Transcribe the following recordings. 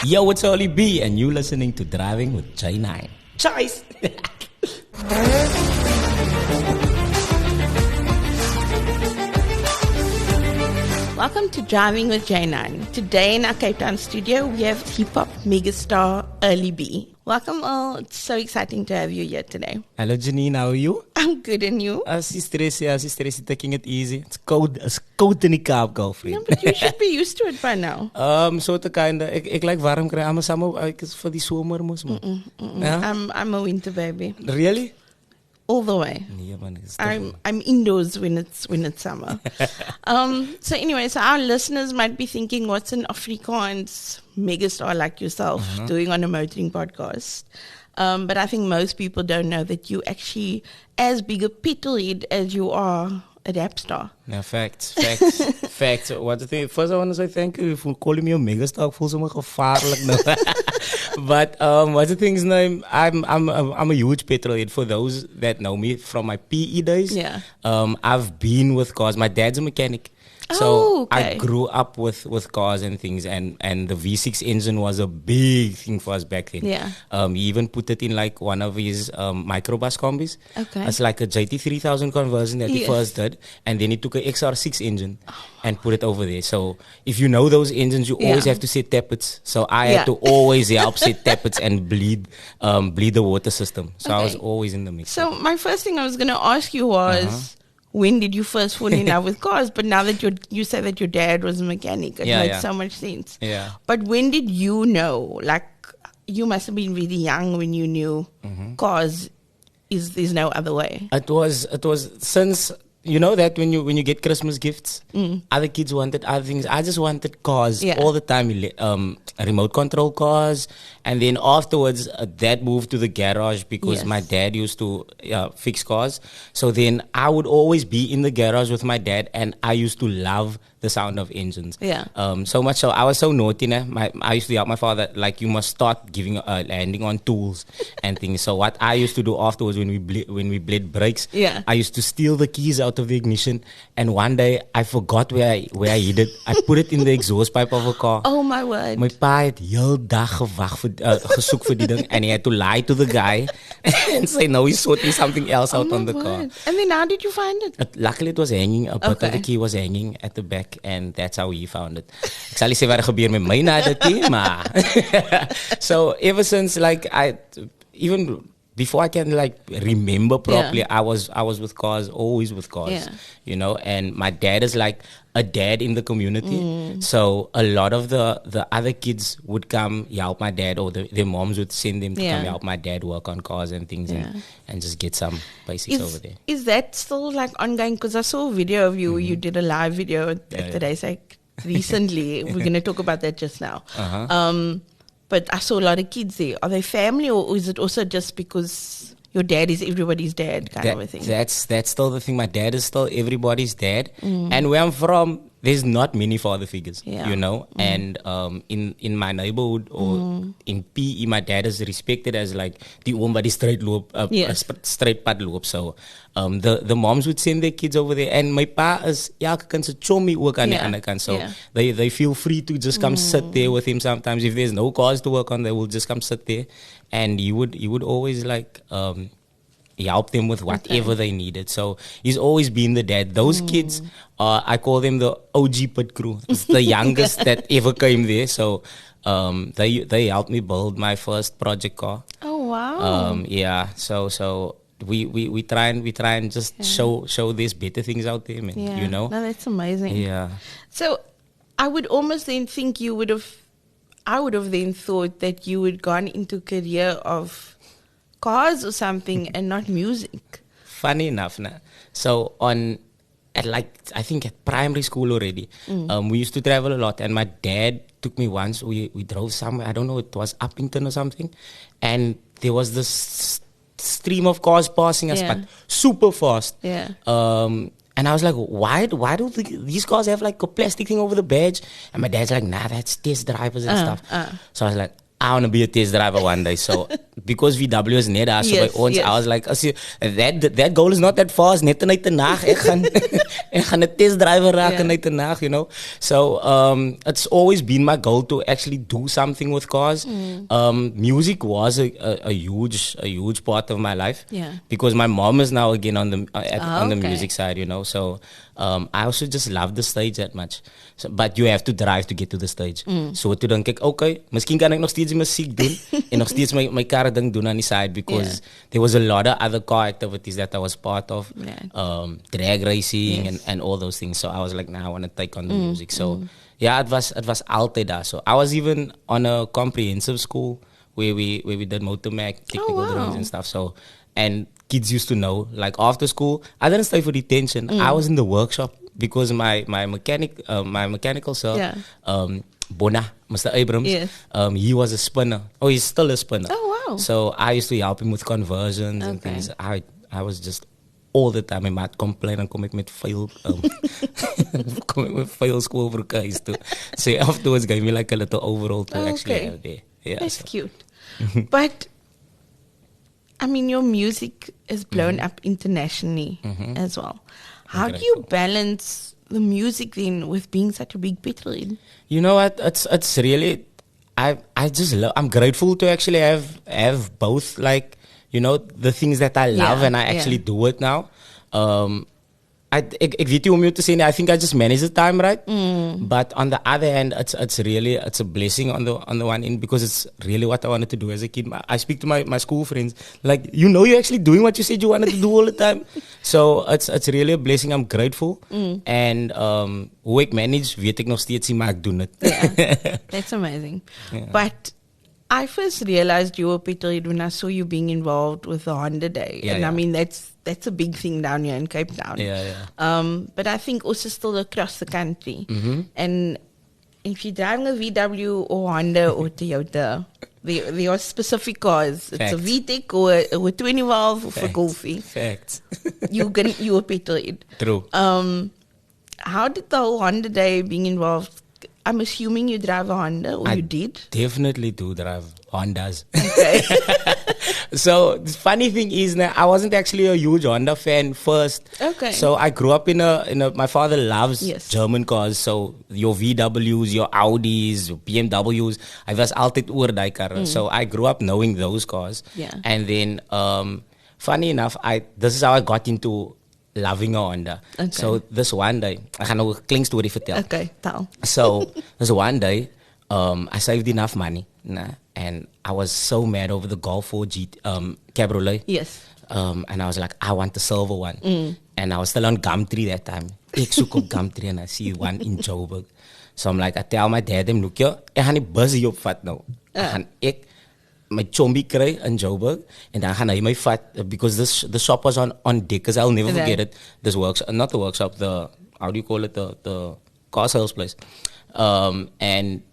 Yo, it's Oli B, and you listening to Driving with Janine. Choice! Welcome to Driving with Janine. Today in our Cape Town studio, we have hip-hop megastar Early B. Welcome all. It's so exciting to have you here today. Hello, Janine. How are you? I'm good, and you? She's stressy, taking it easy. It's cold in the Kaap, girlfriend. No, but you should be used to it by now. So te kinda. Ik like warm kry. I'm a summer. For the zomer mos man. Yeah? I'm a winter baby. Really? All the way. Nee, man, I'm indoors when it's summer. So anyway, so our listeners might be thinking, what's an Afrikaans megastar like yourself doing on a motoring podcast? But I think most people don't know that you actually as big a petrolhead as you are a rap star. Yeah, facts. What the thing? First, I want to say thank you for calling me a megastar. Ik voel so gevaarlijk nou. But what's the thing's name? I'm a huge petrolhead. For those that know me from my PE days, yeah. I've been with cars. My dad's a mechanic. So okay. I grew up with cars and things, and the V6 engine was a big thing for us back then. Yeah. He even put it in like one of his microbus combis. Okay. It's like a JT3000 conversion that he first did, and then he took an XR6 engine and put it over there. So if you know those engines, you always have to set tappets. So I had to always help set tappets and bleed the water system. So I was always in the mix. So my first thing I was going to ask you was, when did you first fall in love with cars? But now that you say that your dad was a mechanic, it makes so much sense. Yeah. But when did you know? Like, you must have been really young when you knew cars there's no other way. It was since, you know that when you get Christmas gifts, other kids wanted other things. I just wanted cars all the time, remote control cars. And then afterwards, that moved to the garage because my dad used to fix cars. So then I would always be in the garage with my dad, and I used to love the sound of engines. Yeah. So much so, I was so naughty. I used to help my father, like, you must start landing on tools and things. So what I used to do afterwards when we bled brakes, I used to steal the keys out of the ignition. And one day, I forgot where I hid it. I put it in the exhaust pipe of a car. Oh my word. My pa het heel dag gesoek vir die ding, and he had to lie to the guy and say no, he's sorting something else out on the car. And then how did you find it? Luckily it was hanging, a bit of the key was hanging at the back, and that's how he found it. Ek sal nie sê wat gebeur met my na dit nie, maar so ever since, like, even before I can like remember properly, I was with cars, always with cars, you know. And my dad is like a dad in the community, so a lot of the other kids would come help my dad, or their moms would send them to come help my dad work on cars and things, and just get some basics over there. Is that still like ongoing? Because I saw a video of you. You did a live video at today's like recently. We're going to talk about that just now. But I saw a lot of kids there. Are they family, or is it also just because your dad is everybody's dad kind of a thing? That's still the thing. My dad is still everybody's dad. And where I'm from, there's not many father figures, you know. And in my neighborhood or in PE, my dad is respected as like the one by the straight pad loop. So the moms would send their kids over there, and my pa is elke kind se chommy ook aan die ander kant. So they feel free to just come sit there with him sometimes. If there's no cars to work on, they will just come sit there, and he would always like help them with whatever they needed. So he's always been the dad. Those kids, I call them the OG pit crew. It's the youngest that ever came there. So they helped me build my first project car. Oh wow! So we try and just show these better things out there, man. You know? No, that's amazing. Yeah. So I would almost then think I would have then thought that you would gone into career of cars or something and not music. Funny enough, nah. So I think at primary school already, we used to travel a lot, and my dad took me once. We drove somewhere, I don't know, it was Uppington or something, and there was this stream of cars passing us, but super fast. Yeah. And I was like, why do these cars have like a plastic thing over the badge? And my dad's like, nah, that's test drivers and stuff. So I was like, I want to be a test driver one day. So because VW is net daar, so by ons, I was like, as jy, that goal is not that far, is net uit die nacht. Ek gaan 'n test driver raak uit die nacht, you know. So it's always been my goal to actually do something with cars. Music was a huge part of my life. Because my mom is now again on the music side, you know. So I also just love the stage that much. So, but you have to drive to get to the stage. So toe dink ek, okay, miskien kan ek nog steeds musiek doen en nog steeds my car ding doen on the side, because there was a lot of other car activities that I was part of. Drag racing and all those things. So I was like, nah, I want to take on the music. So yeah, it was altyd daar. So I was even on a comprehensive school where we did motor mech, technical drawings and stuff. So, and kids used to know, like after school, I didn't stay for detention. I was in the workshop because my mechanical sir, Bona, Mr. Abrams, he was a spinner. Oh, he's still a spinner. Oh, wow. So I used to help him with conversions and things. I was just all the time. My maat complain and kom ek met fail school for guys too. So afterwards gave me like a little overall to actually have there. Yeah, that's cute. But I mean, your music is blown up internationally as well. How do you balance the music then with being such a big petrolhead? You know what? It's really, I just love. I'm grateful to actually have both. Like, you know, the things that I love and I actually do it now. Ek weet nie om jou te sê nie, I think I just manage the time right. But on the other hand, it's really a blessing on the one end, because it's really what I wanted to do as a kid. I speak to my school friends, like, you know, you're actually doing what you said you wanted to do all the time. So it's really a blessing. I'm grateful. And hoe ek manage, weet ek nog steeds nie, maar ek doen het. That's amazing. But I first realized you were petrolhead when I saw you being involved with the Honda Day. I mean, that's a big thing down here in Cape Town. But I think also still across the country. And if you're driving a VW or Honda or Toyota, there are specific cars. It's a VTEC or a 20 valve or a Golfie. Facts. You were petrolhead. True. How did the whole Honda Day being involved? I'm assuming you drive a Honda, or you did? Definitely do drive Hondas. Okay. So the funny thing is, now, I wasn't actually a huge Honda fan first. Okay. So I grew up in a. My father loves German cars. So your VWs, your Audis, your BMWs. I was altijd oor die karre. So I grew up knowing those cars. And then, funny enough, this is how I got into loving a Honda. So this one day, I gaan nou 'n klein storie vertel. Okay, tel. So this one day, I saved enough money, and I was so mad over the Golf 4 Cabriolet. Yes. And I was like, I want the silver one. And I was still on Gumtree that time. Ek soek op Gumtree and I see one in Joburg. So I'm like, I tell my dad, look, ek gaan nie bus hier op vat nou. Gaan ek my chombi kry in Joburg, and dan gaan hy my vat, because the shop was on deck, because I'll never forget it. This workshop, not the workshop, the, how do you call it, the car sales place, and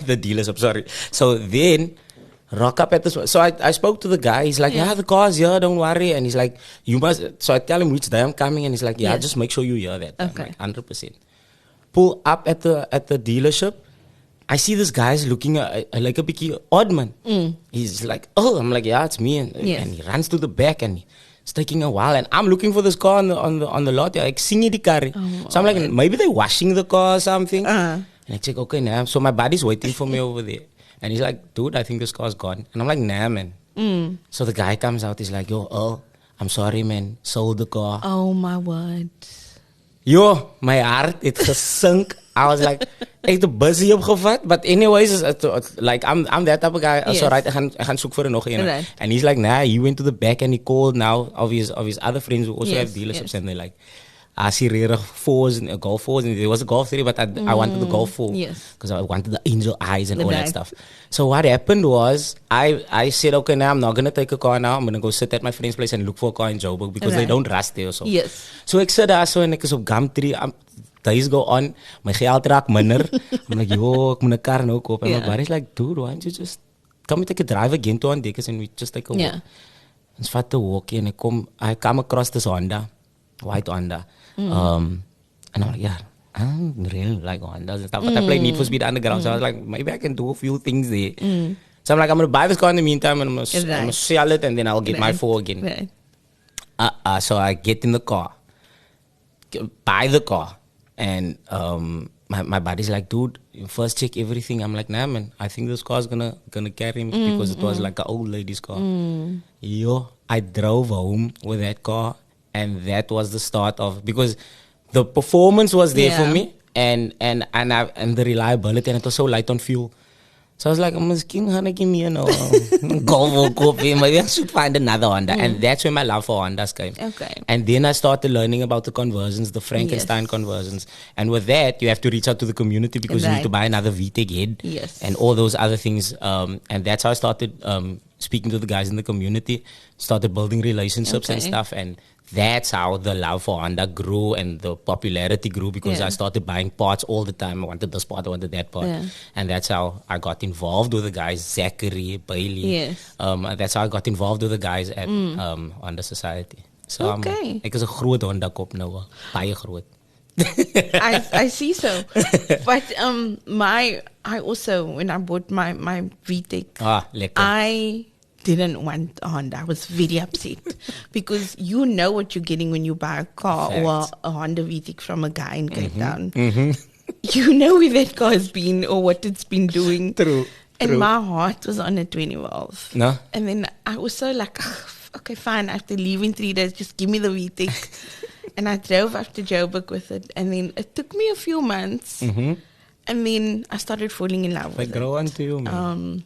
the dealership, sorry. So then, rock up at this, so I spoke to the guy, he's like, the car's here, don't worry, and he's like, you must, so I tell him which day I'm coming, and he's like, just make sure you hear that. Okay. I'm like, 100%. Pull up at the dealership, I see this guy's looking like a bit odd man. He's like, oh, I'm like, it's me, and he runs to the back, and it's taking a while, and I'm looking for this car on the lot. Like, singing the car. So I'm like, maybe they're washing the car or something. And I check, okay, nah. So my buddy's waiting for me over there, and he's like, dude, I think this car's gone. And I'm like, nah, man. So the guy comes out, he's like, yo, I'm sorry, man, sold the car. Oh my word. Yo, my heart, it gesink. I was like, ek het 'n busy opgevat, but anyways, like I'm that type of guy. So right, I gaan soek vir nog een. And he's like, nah, he went to the back and he called now of his other friends who also have dealerships, and they're like, I see rare fours and Golf 4s, and there was a Golf 3, but I wanted the Golf 4 because I wanted the angel eyes and all that stuff. So what happened was, I said, okay, now I'm not gonna take a car now. I'm gonna go sit at my friend's place and look for a car in Joburg, because they don't rust there. So so ek sit daar so, en ek is op Gumtree. Days go on, my geld raak minder. I'm like, yo, ek moet 'n kar nou koop. And my buddy's like, dude, why don't you just come and take a drive again to Dekkers, and we just take a walk. Ons vat 'n walkie, en I come across this Honda, white Honda. And I'm like, I don't really like Hondas and stuff, but I play Need for Speed Underground, so I was like, maybe I can do a few things there. So I'm like, I'm going to buy this car in the meantime, and I'm going to sell it, and then I'll get my 4 again. So I get in the car, buy the car, and my buddy's like, dude, you first check everything. I'm like, nah, man, I think this car's gonna carry me because it was like an old lady's car. Yo, I drove home with that car, and that was the start of, because the performance was there for me, and the reliability, and it was so light on fuel. So I was like, misschien gaan give me go copy. Maybe I should find another Honda. And that's where my love for Hondas came. Okay. And then I started learning about the conversions, the Frankenstein conversions. And with that, you have to reach out to the community because you need to buy another VTEC head. Yes. And all those other things. And that's how I started speaking to the guys in the community, started building relationships and stuff. And that's how the love for Honda grew and the popularity grew, because I started buying parts all the time. I wanted this part, I wanted that part. And that's how I got involved with the guys, Zachary, Bailey. That's how I got involved with the guys at Honda Society. So ek is 'n groot Honda kop nou, baie groot. I see so. But I also, when I bought my VTEC, I didn't want a Honda. I was very upset because you know what you're getting when you buy a car or a Honda VTEC from a guy in Cape Town. You know where that car has been or what it's been doing. True. And my heart was on a 2012. No. And then I was so like, okay, fine. After leaving 3 days, just give me the VTEC. And I drove up to Joburg with it. And then it took me a few months. And then I started falling in love with it. They grow onto you, man.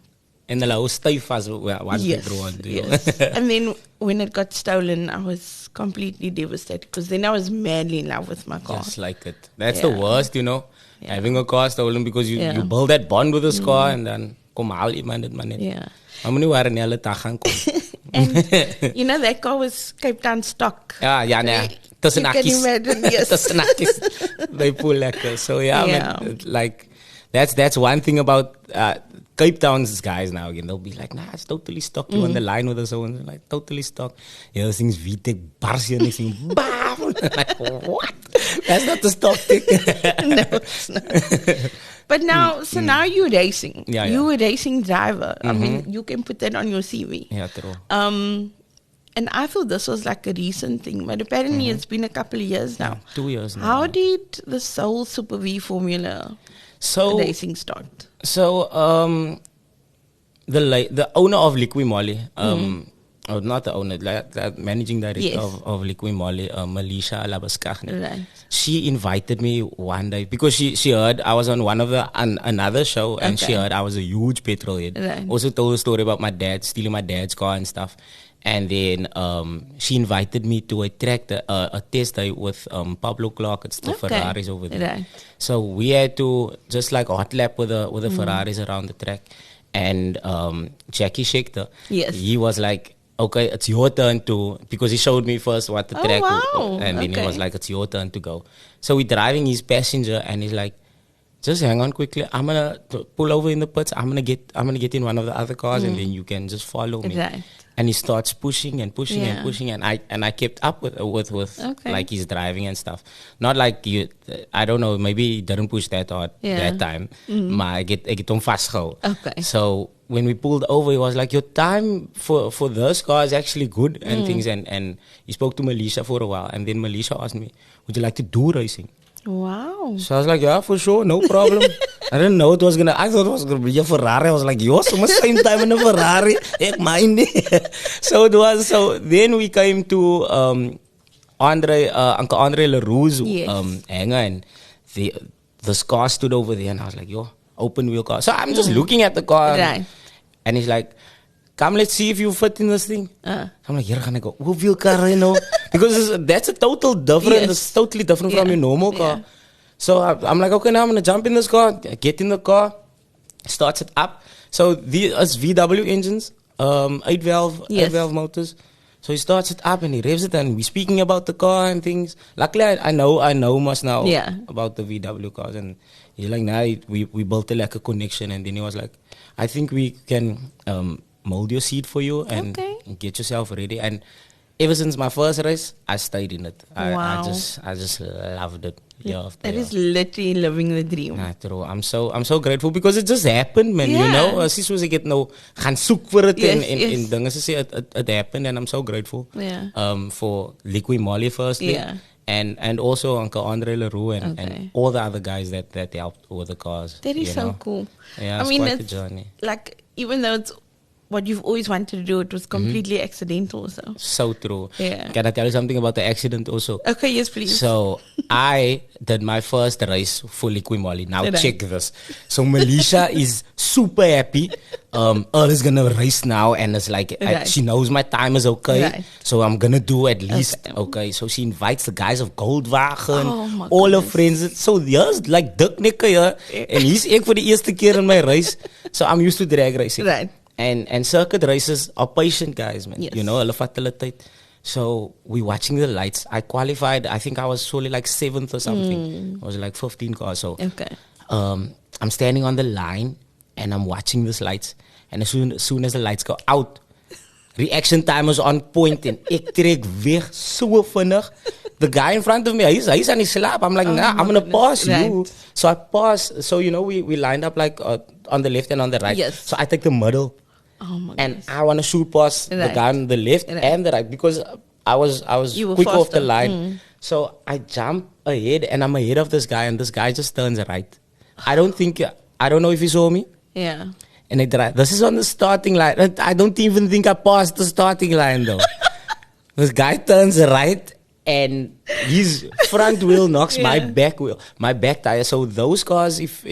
And the styf was once they grow onto you. And then when it got stolen, I was completely devastated because then I was madly in love with my car. Just like it. That's the worst, you know. Having a car stolen because you build that bond with this car and then kom haal iemand dit maar net. Maar moenie waar nie hulle dag gaan kom. And you know that car was Cape Town stock. Ja, nee. Tussen akkies. Tussen akkies. They pull lekker. So man, like that's one thing about Cape Town's guys now again. They'll be like, nah, it's totally stock. You on the line with us, so like totally stock. Yeah, those things VTEC bars here, next thing, bam. Like, what? That's not the stock thing. No, it's not. But now, so now you're racing. You're a racing driver. I mean, you can put that on your CV. Yeah, true. And I thought this was like a recent thing, but apparently it's been a couple of years now. 2 years now. How did the Soul Super V Formula racing start? So, the owner of Liqui Moly, or not the owner, the managing director of Liqui Moly, Melisha Labaskagni, she invited me one day because she heard I was on one of another show and she heard I was a huge petrolhead. Also told a story about my dad stealing my dad's car and stuff. And then she invited me to a track, a test day with Pablo Clark. It's the Ferraris over there. So we had to just like hot lap with the Ferraris around the track. And Jackie Schechter, he was like, okay, it's your turn to, because he showed me first what the track was. And then he was like, it's your turn to go. So we're driving his passenger and he's like, just hang on quickly. I'm gonna pull over in the pits. I'm gonna get in one of the other cars and then you can just follow me. And he starts pushing and pushing and pushing, and I kept up with like his driving and stuff. Not like you, I don't know, maybe he didn't push that hard that time. Maar ek het hom vasgehou. So when we pulled over, he was like, your time for this car is actually good and things. And he spoke to Melisha for a while, and then Melisha asked me, would you like to do racing? Wow. So I was like, yeah, for sure, no problem. I didn't know it was gonna. I thought it was gonna be a Ferrari. I was like, yo, so much same time in a Ferrari. Ek mind. So it was. So then we came to Uncle Andre Leroux's hangar, and this car stood over there, and I was like, yo, open wheel car. So I'm just looking at the car, and he's like, come, let's see if you fit in this thing. I'm like, here gaan ek go. Hoeveel car, you know? Because that's a total different. It's totally different from your normal car. So I'm like, okay, now I'm gonna jump in this car. I get in the car, starts it up. So it's VW engines, 8-valve motors. So he starts it up and he revs it, and we're speaking about the car and things. Luckily, I know much now about the VW cars, and he's like, nah, we built like a connection, and then he was like, I think we can mold your seat for you and get yourself ready. And ever since my first race, I stayed in it. I just loved it. year after That year. is literally living the dream. Nah, true. I'm so grateful because it just happened, man. You know, sis was ek het nou gaan soek vir dit en dinge se sê it happened, and I'm so grateful. For Leka Djy firstly. And also Uncle Andre Leroux and all the other guys that helped with the cars. That is so cool. Yeah, it's quite a journey. Like, even though it's what you've always wanted to do, it was completely accidental. So true. Yeah. Can I tell you something about the accident also? Okay, yes, please. So I did my first race for Leka Djy. Now check this. So Malaysia is super happy. Earl is gonna race now, and it's like she knows my time is okay. So I'm gonna do at least okay. So she invites the guys of Goldwagen, all her friends. So here's like Dick Nikke here, and he's ek for the eerste keer in my race. So I'm used to drag racing. Right. And circuit races are patient guys, man. Yes. You know, hulle vat hulle tyd. So we watching the lights. I qualified. I think I was surely like 7th or something. I was like 15 cars. So I'm standing on the line and I'm watching these lights. And as soon as the lights go out, reaction time is on point. And ek trek weg so vinnig. The guy in front of me, he's on his slap. I'm like, nah, I'm gonna pass you. So I pass. So you know, we lined up like on the left and on the right. Yes. So I take the middle. And I want to shoot past the guy on the left and the right because I was quick off the line. So I jump ahead and I'm ahead of this guy, and this guy just turns right. I don't know if he saw me. Yeah. And I drive. This is on the starting line. I don't even think I passed the starting line though. This guy turns right and his front wheel knocks my back tire. So those cars, if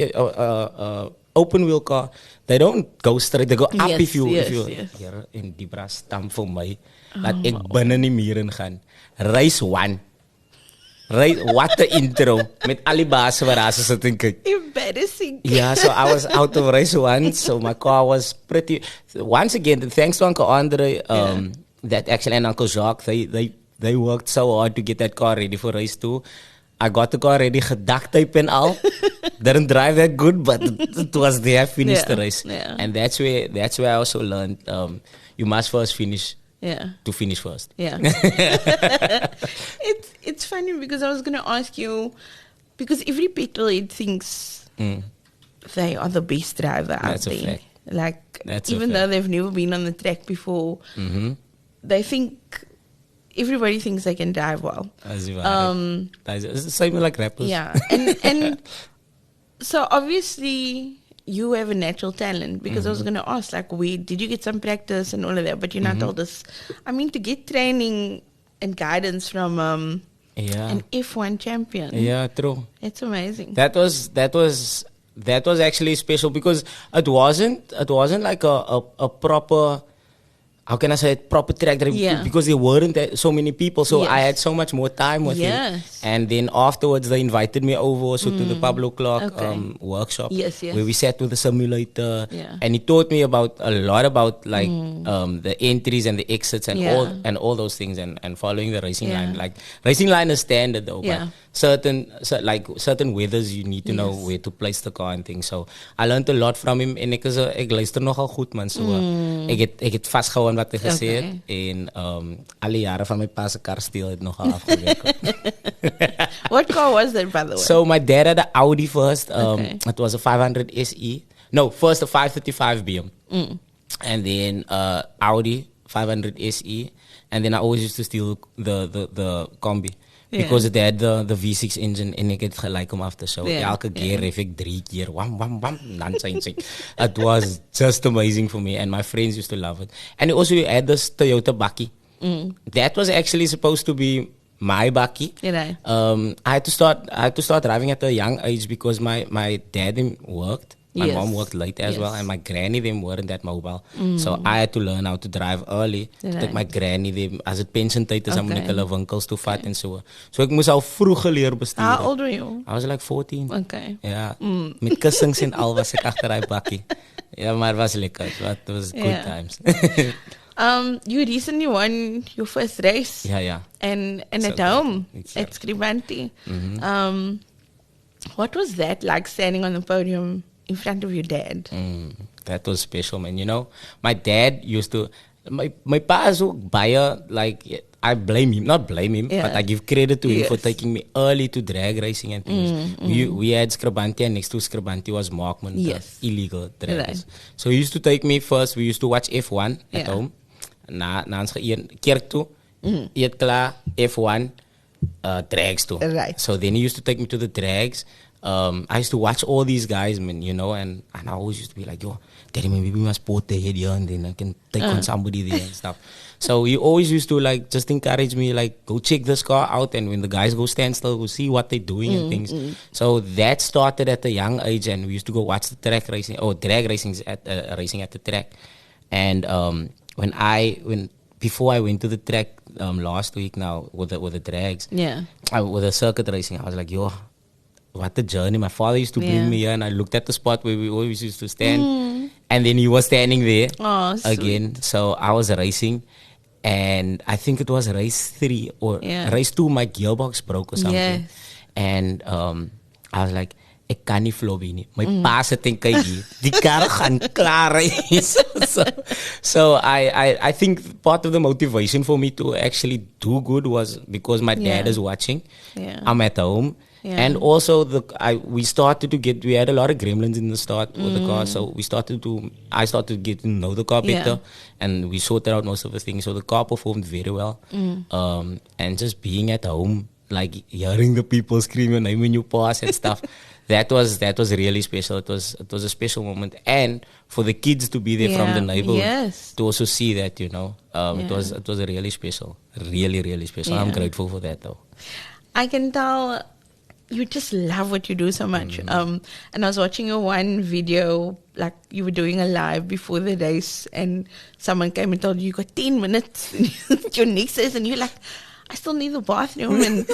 open wheel car, they don't go straight, they go up if you hier in die bra stam vir my dat ek binne nie meer in gaan. Race 1. What the intro met al die baas wat daar sit en kyk. Embarrassing. Yeah, so I was out of race 1, so my car was pretty. Once again, thanks to Uncle Andre, that actually, and Uncle Jacques, they worked so hard to get that car ready for race 2. I got the car ready, geduct tape and all. Didn't drive that good, but it was there. Finished the race, and that's where I also learned you must first finish. To finish first. Yeah. It's funny because I was going to ask you, because every petrolhead thinks they are the best driver out there. Fact. Like, even though they've never been on the track before, they think. Everybody thinks they can drive well. It's the same like rappers. Yeah, and so obviously you have a natural talent, because I was going to ask, like, did you get some practice and all of that? But you not told us. I mean, to get training and guidance from an F1 champion. Yeah, true. It's amazing. That was actually special because it wasn't like a proper. How can I say it? Proper track because there weren't so many people, so I had so much more time with him. And then afterwards, they invited me over also to the Pablo Clark workshop, where we sat with the simulator, and he taught me a lot about like the entries and the exits and all those things, and following the racing line. Like racing line is standard though, but certain weathers you need to know where to place the car and things. So I learned a lot from him, en ek luister nogal goed man. So ek het vastgehouden wat hy gesê het, en alle jare van my pa se kar steel het nogal afgewerk. What car was that, by the way? So my dad had an Audi first. It was a 500 SE. No, first a 535 BM. And then Audi 500 SE. And then I always used to steal the combi. Because it had the V6 engine en ek het gelijk om af te show. Elke keer heb ek 3 keer. Wam, wam, wam. Nonsense. It was just amazing for me. And my friends used to love it. And also you had this Toyota bakkie. That was actually supposed to be my bakkie. I had to start driving at a young age because my dad worked. My mom worked late as well, and my granny them weren't that mobile. So I had to learn how to drive early. Like my granny them, as het pensioentyd is, dan moet ek hulle winkels toe vat en so. So ek moes al vroeg geleer bestuur. How old were you? I was like 14. Okay. Ja, met kussings en al was ek agter daai bakkie. Ja, maar het was lekker. It was good times. You recently won your first race. Yeah. And at home, at Scribanti. What was that like, standing on the podium in front of your dad? That was special, man. You know, my dad used to. My pa is ook baie like I blame him, not blame him, but I give credit to him for taking me early to drag racing and things. We had Scribanti, and next to Scribanti was Markman, the illegal draggers. So he used to take me first. We used to watch F1 at home. Na ons kerk toe, eet klaar, F1, drags toe. So then he used to take me to the drags. I used to watch all these guys, man, you know, and I always used to be like, yo, Daddy, maybe we must put the head here and then I can take on somebody there and stuff. So he always used to like just encourage me, like, go check this car out, and when the guys go stand still, go see what they're doing and things. So that started at a young age, and we used to go watch the track racing or drag racing at racing at the track. And before I went to the track last week now with the drags, with the circuit racing, I was like, yo, what a journey. My father used to bring me here, and I looked at the spot where we always used to stand, and then he was standing there again. So I was racing, and I think it was race 3 or race 2, my gearbox broke or something. And I was like, ek kan nie flobby nie. My pa se dink hy die kar gaan klaar is. So I think part of the motivation for me to actually do good was because my dad is watching. I'm at home. And also we had a lot of gremlins in the start with the car, so I started to get to know the car better, and we sorted out most of the things. So the car performed very well. And just being at home, like hearing the people scream your name when you pass and stuff, that was really special. It was a special moment, and for the kids to be there from the neighborhood to also see that, you know, it was a really special, really special. I'm grateful for that though. I can tell you just love what you do so much. And I was watching your one video, like you were doing a live before the race, and someone came and told you got 10 minutes. Your next race, and you're like, I still need the bathroom and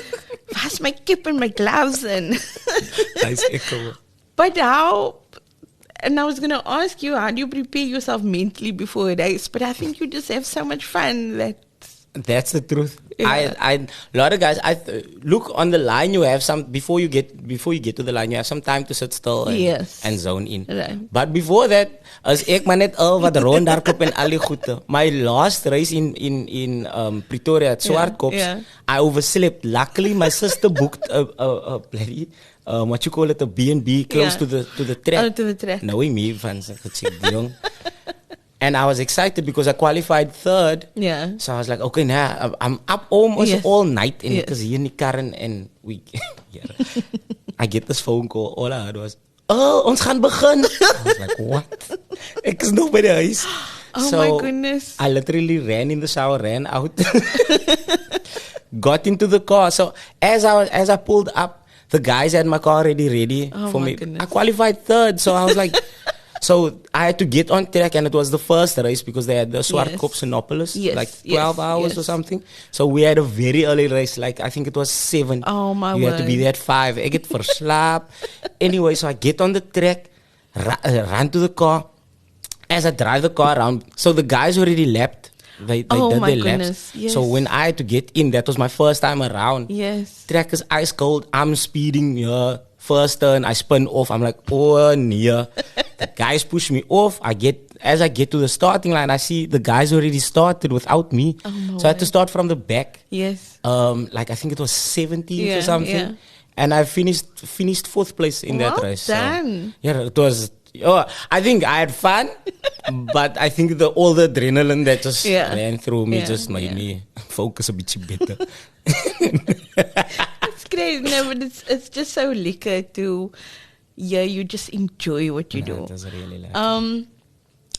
wash my kip and my gloves and. But and I was going to ask you, how do you prepare yourself mentally before a race? But I think you just have so much fun that's the truth. A lot of guys, look on the line. You have some before you get to the line. You have some time to sit still and zone in. But before that, as ek maar net al wat rondhardloop en al die goede. My last race in Pretoria at Swartkops, I overslept. Luckily, my sister booked a bloody what you call it, a B&B close to the track. Oh, to the track. Knowing me, van young. And I was excited because I qualified 3rd. So I was like, okay, now I'm up almost all night because hier in die car and we I get this phone call. All I heard was, ons gaan begin. I was like, what? Ek is nog by die huis. So my goodness. I literally ran in the shower, ran out, got into the car. So as I pulled up, the guys had my car already ready for me. Goodness. I qualified 3rd, so I was like, so I had to get on track, and it was the first race because they had the Swartkops Sinopolis, like 12 hours or something. So we had a very early race, like I think it was 7. Oh my You had to be there at 5. I get verslaap. Anyway, so I get on the track, run to the car. As I drive the car around, so the guys already lapped. They did their laps. So when I had to get in, that was my first time around. Track is ice cold. I'm speeding. First turn, I spin off. I'm like, oh, near. The guys push me off. As I get to the starting line, I see the guys already started without me. So I had to start from the back. Like I think it was 17th or something. And I finished 4th place in that race. Done. So, it was. I think I had fun, but I think all the adrenaline that just ran through me just made me focus a bit better. It's great. No, but it's just so lekker to you just enjoy what you do. It was really lucky.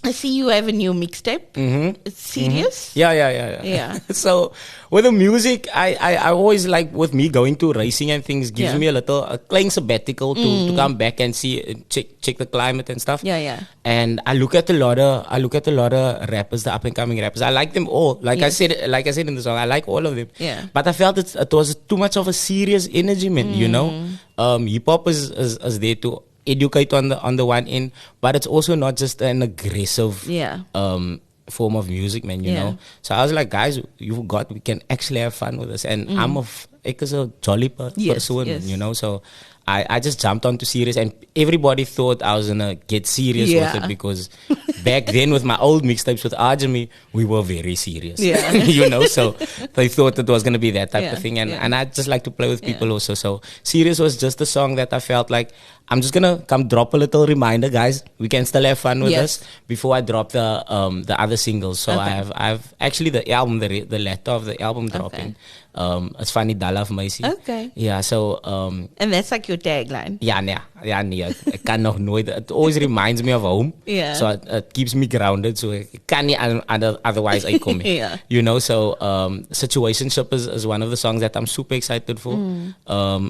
I see you have a new mixtape. It's serious? Yeah. So with the music, I always like, with me going to racing and things, gives me a klein sabbatical to come back and see, check the climate and stuff. And I look at a lot of rappers, the up and coming rappers. I like them all. Like I said in the song, I like all of them. But I felt it was too much of a serious energy, man. You know, hip hop is there to educate on the one end, but it's also not just an aggressive form of music, man, you know. So I was like, guys, we can actually have fun with this, and ek is a jolly person, you know. So I just jumped onto serious, and everybody thought I was gonna get serious with it because back then with my old mixtapes with Ajami, we were very serious. Yeah. You know, so they thought it was going to be that type of thing. And I just like to play with people also. So Serious was just a song that I felt like, I'm just gonna come drop a little reminder, guys. We can still have fun with this before I drop the other singles. So I've actually the album, the letter of the album dropping. It's funny, Dala Macy. Okay. Yeah. So and that's like your tagline. Nee. I can nog nooit. It always reminds me of home. Yeah. So it keeps me grounded. So I can't otherwise I come. Yeah. You know. So Situationship is one of the songs that I'm super excited for.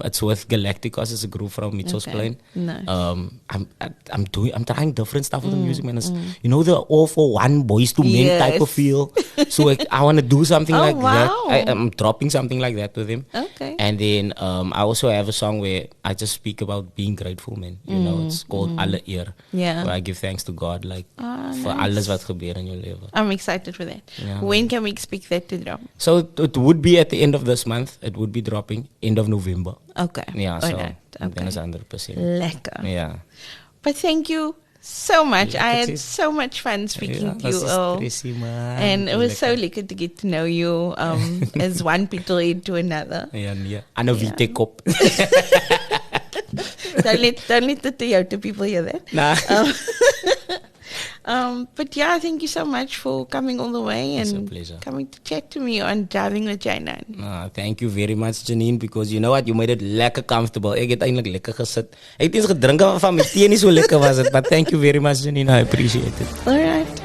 It's with Galacticos. It's a group from Mitchell's Plain. Nice. I'm trying different stuff with the music, man. It's, you know, the all for one boys to men type of feel. So I want to do something like that. I'm dropping something like that with him. Okay. And then I also have a song where I just speak about being grateful, man. You know, it's called Alle Eer. Yeah. Where I give thanks to God, like for alles wat gebeur in your leven. I'm excited for that. Yeah, when can we expect that to drop? So it would be at the end of this month. It would be dropping end of November. Okay. Yeah. So then it's 100%. Lekker. Yeah. But thank you so much. I had so much fun speaking to you, Earl. And it was so lekker to get to know you as one petrolhead to another. Yeah. And a witte kop. Don't let the Toyota people hear that. Nah. But yeah, thank you so much for coming all the way and coming to chat to me on Driving with Janine. Thank you very much, Janine, because you know what, you made it lekker comfortable. Ek het eintlik lekker gesit. Ek het eens gedrink van my tee nie so lekker was dit, but thank you very much, Janine. I appreciate it. All right.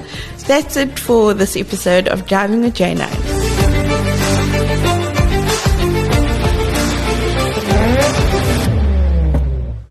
That's it for this episode of Driving with Janine.